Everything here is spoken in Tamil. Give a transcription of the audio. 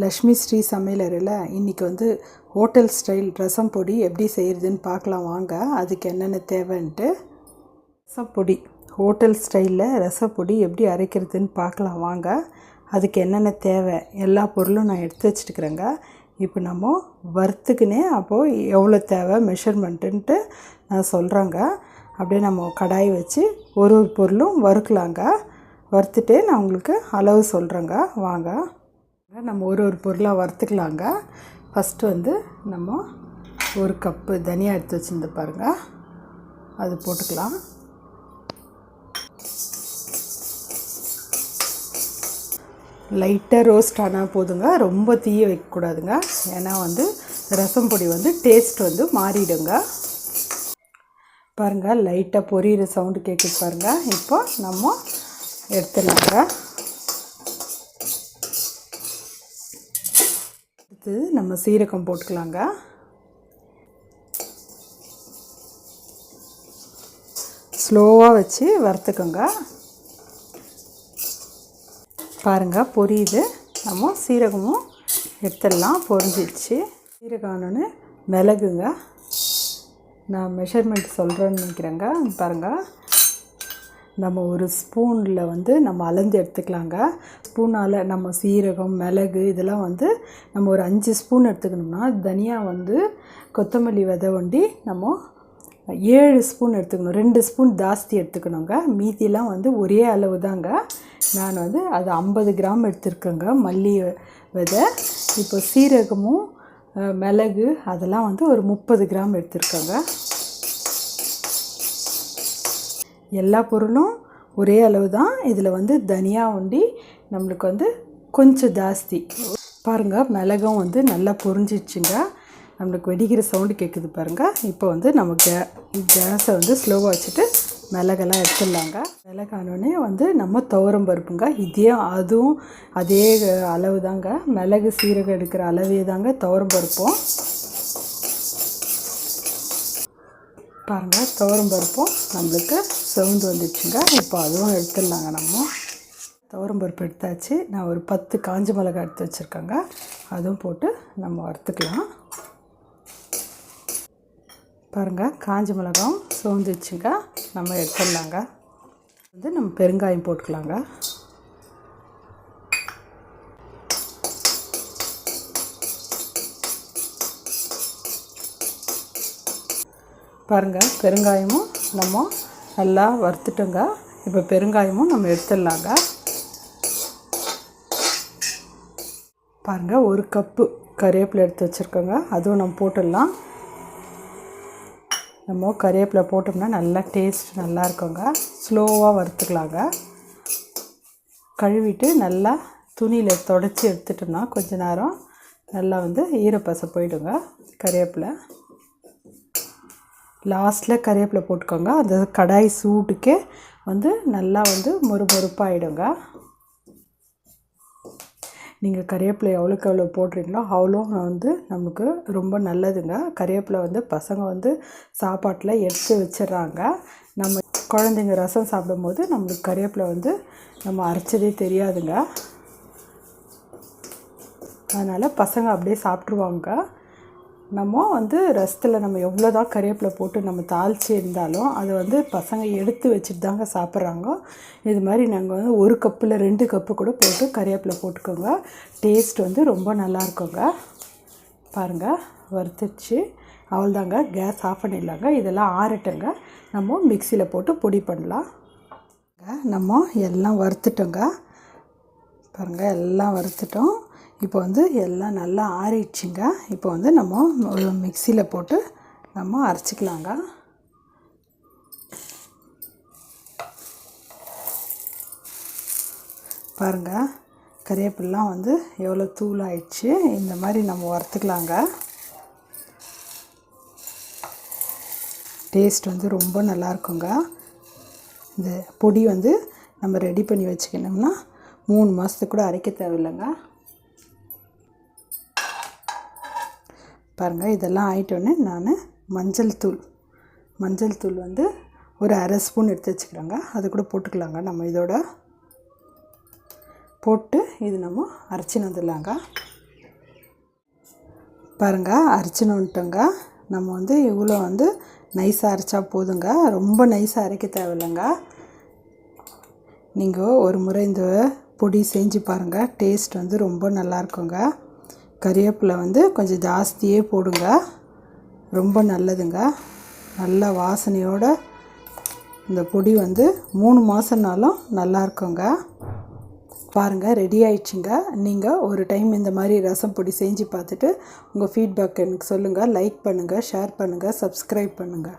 லக்ஷ்மி ஸ்ரீ சமையலறையில் இன்றைக்கி வந்து ஹோட்டல் ஸ்டைல் ரசம் பொடி எப்படி செய்கிறதுன்னு பார்க்கலாம் வாங்க. அதுக்கு என்னென்ன தேவைன்ட்டு ரசம் பொடி ஹோட்டல் ஸ்டைலில் ரசப்பொடி எப்படி அரைக்கிறதுன்னு பார்க்கலாம் வாங்க. அதுக்கு என்னென்ன தேவை எல்லா பொருளும் நான் எடுத்து வச்சுட்டுக்கிறேங்க. இப்போ நம்ம வறுத்துக்குனே அப்போது எவ்வளோ தேவை மெஷர்மெண்ட்டுன்ட்டு நான் சொல்கிறேங்க. அப்படியே நம்ம கடாய் வச்சு ஒரு பொருளும் வறுக்கலாங்க. வறுத்துட்டு நான் உங்களுக்கு அளவு சொல்கிறேங்க வாங்க. நம்ம ஒரு பொருளாக வறுத்துக்கலாங்க. ஃபஸ்ட்டு வந்து நம்ம ஒரு கப்பு தனியா எடுத்து வச்சுருந்து பாருங்கள், அது போட்டுக்கலாம். லைட்டாக ரோஸ்ட் ஆனால் போதுங்க, ரொம்ப தீய வைக்கக்கூடாதுங்க. ஏன்னா வந்து ரசம் பொடி வந்து டேஸ்ட் வந்து மாறிடுங்க. பாருங்கள் லைட்டாக பொரியிற சவுண்டு கேட்குது பாருங்கள். இப்போ நம்ம எடுத்துடலாங்க. அடுத்து நம்ம சீரகம் போட்டுக்கலாங்க. ஸ்லோவாக வச்சு வறுத்துக்கோங்க. பாருங்கள் பொரியுது. நம்ம சீரகமும் எடுத்துடலாம். பொரிஞ்சிடுச்சு. சீரகம் ஆனோன்னு மிளகுங்க, நான் மெஷர்மெண்ட் சொல்கிறேன்னு நினைக்கிறேங்க. பாருங்கள், நம்ம ஒரு ஸ்பூனில் வந்து நம்ம அளந்து எடுத்துக்கலாங்க. ஸ்பூனால் நம்ம சீரகம் மிளகு இதெல்லாம் வந்து நம்ம ஒரு 5 ஸ்பூன் எடுத்துக்கணும்னா, தனியா வந்து கொத்தமல்லி விதை ஒண்டி நம்ம 7 ஸ்பூன் எடுத்துக்கணும். 2 ஸ்பூன் ஜாஸ்தி எடுத்துக்கணுங்க. மீதியெல்லாம் வந்து ஒரே அளவு தாங்க. நான் வந்து அது 50 கிராம் எடுத்துருக்கேங்க மல்லி விதை. இப்போ சீரகமும் மிளகு அதெல்லாம் வந்து ஒரு 30 கிராம் எடுத்துருக்கேங்க. எல்லா பொருளும் ஒரே அளவு தான். இதில் வந்து தனியா ஒண்டி நம்மளுக்கு வந்து கொஞ்சம் ஜாஸ்தி. பாருங்கள் மிளகும் வந்து நல்லா பொரிஞ்சிடுச்சுங்க. நம்மளுக்கு வெடிக்கிற சவுண்டு கேட்குது பாருங்கள். இப்போ வந்து நமக்கு கேஸை வந்து ஸ்லோவாக வச்சுட்டு மிளகெல்லாம் எடுத்துடலாங்க. மிளகானோடனே வந்து நம்ம துவரம் பருப்புங்க. அதுவும் அதே அளவு தாங்க. மிளகு சீரகம் எடுக்கிற அளவே தாங்க துவரம் பருப்பும். பாருங்கள் துவரம் பருப்பும் நம்மளுக்கு செவந்து வந்துடுச்சுங்க. இப்போ அதுவும் எடுத்துடலாங்க. நம்ம துவரம் பருப்பு எடுத்தாச்சு. நான் ஒரு 10 காஞ்ச மிளகாய் எடுத்து வச்சுருக்கேங்க. அதுவும் போட்டு நம்ம வறுத்துக்கலாம். பாருங்கள் காஞ்ச மிளகாயும் செவந்துடுச்சுங்க. நம்ம எடுத்துடலாங்க. வந்து நம்ம பெருங்காயம் போட்டுக்கலாங்க. பாருங்கள் பெருங்காயமும் நம்ம நல்லா வறுத்துட்டோங்க. இப்போ பெருங்காயமும் நம்ம எடுத்துடலாங்க. பாருங்கள் ஒரு கப்பு கறிவேப்பிலை எடுத்து வச்சுருக்கோங்க. அதுவும் நம்ம போட்டுடலாம். நம்ம கறிவேப்பிலை போட்டோம்னா நல்லா டேஸ்ட் நல்லா இருக்குங்க. ஸ்லோவாக வறுத்துக்கலாங்க. கழுவிட்டு நல்லா துணியில் தொடச்சி எடுத்துட்டோம்னா கொஞ்ச நேரம் நல்லா வந்து ஈரப்பசை போயிடுங்க. கறிவேப்பிலை லாஸ்ட்டில் கறிவேப்பிலை போட்டுக்கோங்க. அந்த கடாய் சூட்டுக்கே வந்து நல்லா வந்து மொறுமொறுப்பாகிடுங்க. நீங்கள் கறிவேப்பிலை எவ்வளோக்கு எவ்வளோ போடுறீங்களோ அவ்வளோ வந்து நமக்கு ரொம்ப நல்லதுங்க. கறிவேப்பிலை வந்து பசங்க வந்து சாப்பாட்டில் எடுத்து வச்சிடுறாங்க. நம்ம குழந்தைங்க ரசம் சாப்பிடும்போது நம்மளுக்கு கறிவேப்பிலை வந்து நம்ம அரைச்சதே தெரியாதுங்க. அதனால் பசங்க அப்படியே சாப்பிட்ருவாங்க. நம்ம வந்து ரசத்தில் நம்ம எவ்வளோ தான் கறிவேப்பிலை போட்டு நம்ம தாளித்து இருந்தாலும் அதை வந்து பசங்க எடுத்து வச்சுட்டு தாங்க சாப்பிட்றாங்க. இது மாதிரி நாங்கள் வந்து 1 கப்பில் 2 கப்பு கூட போட்டு கறிவேப்பிலை போட்டுக்கோங்க. டேஸ்ட் வந்து ரொம்ப நல்லாயிருக்குங்க. பாருங்கள் வறுத்துச்சு. அவ்வளோதாங்க, கேஸ் ஆஃப் பண்ணிடலாங்க. இதெல்லாம் ஆறட்டுங்க. நம்ம மிக்சியில் போட்டு பொடி பண்ணலாம். நம்ம எல்லாம் வறுத்துட்டோங்க. பாருங்கள் எல்லாம் வறுத்துட்டோம். இப்போ வந்து எல்லாம் நல்லா ஆறிடுச்சுங்க. இப்போ வந்து நம்ம ஒரு மிக்சியில் போட்டு நம்ம அரைச்சிக்கலாங்க. பாருங்கள் கறிவேப்பிலாம் வந்து எவ்வளோ தூள் ஆயிடுச்சு. இந்த மாதிரி நம்ம வறுத்துக்கலாங்க. டேஸ்ட் வந்து ரொம்ப நல்லாயிருக்குங்க. இந்த பொடி வந்து நம்ம ரெடி பண்ணி வச்சுக்கணும்னா 3 மாதத்துக்கு கூட அரைக்க தேவையில்லைங்க. பாருங்கள் இதெல்லாம் ஆயிட்டோன்னே நான் மஞ்சள் தூள் வந்து ஒரு 1/2 ஸ்பூன் எடுத்து வச்சுக்கிறேங்க. அது கூட போட்டுக்கலாங்க. நம்ம இதோட போட்டு இது நம்ம அரைச்சின்னு வந்துடலாங்க. பாருங்கள் அரைச்சின்னு வந்துட்டோங்க. நம்ம வந்து இவ்வளோ வந்து நைஸாக அரைச்சா போதுங்க, ரொம்ப நைஸாக அரைக்க தேவையில்லைங்க. நீங்கள் ஒரு முறை இந்த பொடி செஞ்சு பாருங்கள், டேஸ்ட் வந்து ரொம்ப நல்லாயிருக்குங்க. கறிவேப்பிலை வந்து கொஞ்சம் ஜாஸ்தியே போடுங்க, ரொம்ப நல்லதுங்க. நல்ல வாசனையோட இந்த பொடி வந்து 3 மாதம்னாலும் நல்லா இருக்குங்க. பாருங்கள் ரெடி ஆயிடுச்சுங்க. நீங்கள் ஒரு டைம் இந்த மாதிரி ரசம் பொடி செஞ்சு பார்த்துட்டு உங்கள் ஃபீட்பேக் எனக்கு சொல்லுங்கள். லைக் பண்ணுங்கள், ஷேர் பண்ணுங்கள், சப்ஸ்கிரைப் பண்ணுங்கள்.